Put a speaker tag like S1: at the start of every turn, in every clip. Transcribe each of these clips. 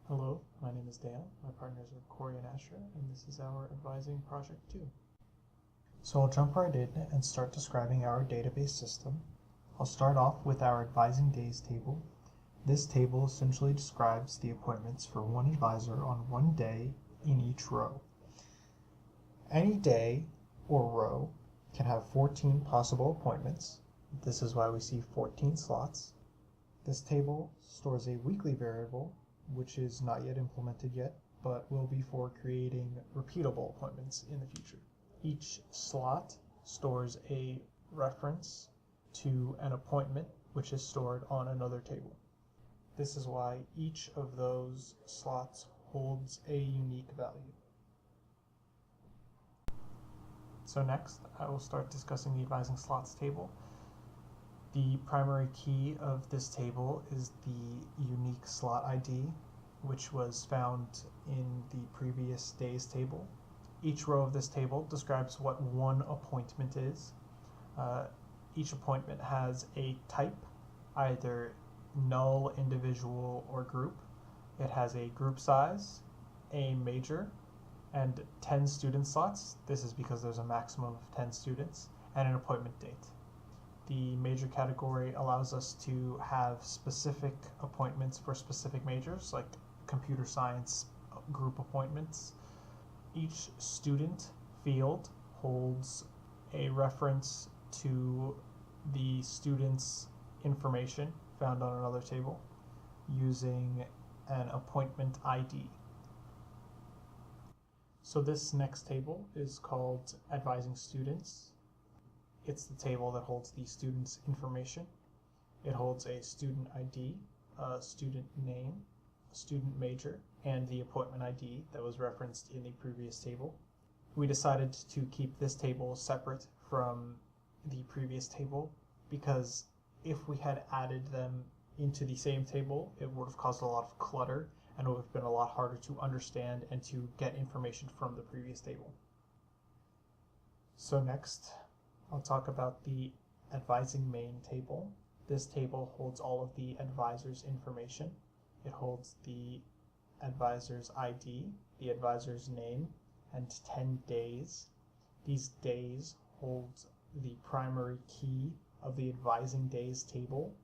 S1: Hello, my name is Dayyan. My partners are Cory and Asher, and this is our advising project 2. So I'll jump right in and start describing our database system. I'll start off with our advising days table. This table essentially describes the appointments for one advisor on one day in each row. Any day or row can have 14 possible appointments. This is why we see 14 slots. This table stores a weekly variable, which is not yet implemented yet, but will be for creating repeatable appointments in the future. Each slot stores a reference to an appointment, which is stored on another table. This is why each of those slots holds a unique value. So next, I will start discussing the advising slots table. The primary key of this table is the unique slot ID, which was found in the previous days table. Each row of this table describes what one appointment is. Each appointment has a type, either null, individual, or group. It has a group size, a major, and 10 student slots. This is because there's a maximum of 10 students, and an appointment date. The major category allows us to have specific appointments for specific majors, like computer science group appointments. Each student field holds a reference to the student's information found on another table using an appointment ID. So this next table is called Advising Students. It's the table that holds the student's information. It holds a student ID, a student name, a student major, and the appointment ID that was referenced in the previous table. We decided to keep this table separate from the previous table because if we had added them into the same table, it would have caused a lot of clutter and would have been a lot harder to understand and to get information from the previous table. So next, I'll talk about the advising main table. This table holds all of the advisor's information. It holds the advisor's ID, the advisor's name, and 10 days. These days hold the primary key of the advising days table.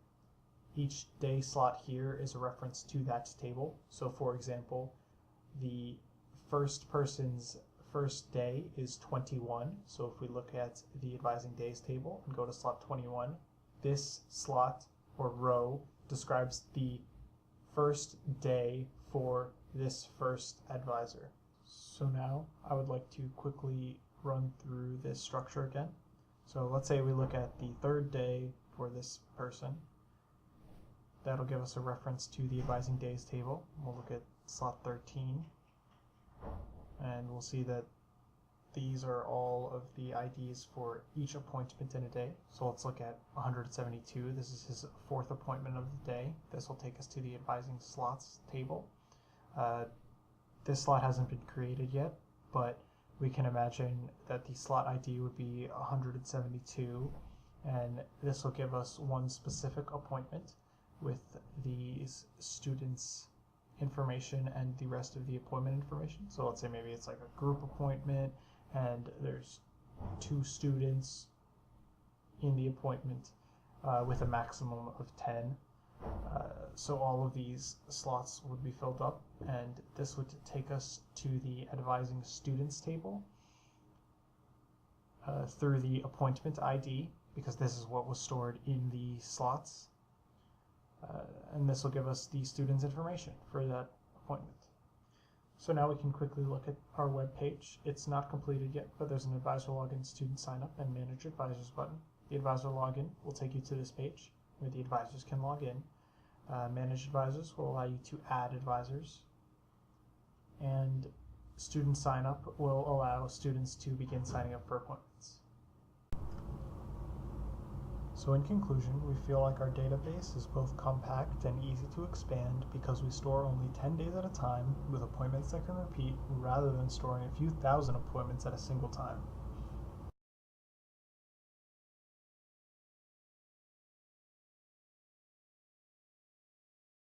S1: Each day slot here is a reference to that table. So for example, the first person's first day is 21. So if we look at the advising days table and go to slot 21, this slot or row describes the first day for this first advisor. So now I would like to quickly run through this structure again. So let's say we look at the third day for this person. That'll give us a reference to the advising days table. We'll look at slot 13. And we'll see that these are all of the IDs for each appointment in a day. So let's look at 172. This is his fourth appointment of the day. This will take us to the advising slots table. This slot hasn't been created yet, but we can imagine that the slot ID would be 172, and this will give us one specific appointment with these students' information and the rest of the appointment information. So let's say maybe it's like a group appointment and there's 2 students in the appointment with a maximum of 10. So all of these slots would be filled up, and this would take us to the advising students table through the appointment ID, because this is what was stored in the slots. And this will give us the student's information for that appointment. So now we can quickly look at our web page. It's not completed yet, but there's an advisor login, student sign up, and manage advisors button. The advisor login will take you to this page where the advisors can log in. Manage advisors will allow you to add advisors, and student sign up will allow students to begin signing up for appointments. So in conclusion, we feel like our database is both compact and easy to expand because we store only 10 days at a time with appointments that can repeat rather than storing a few thousand appointments at a single time.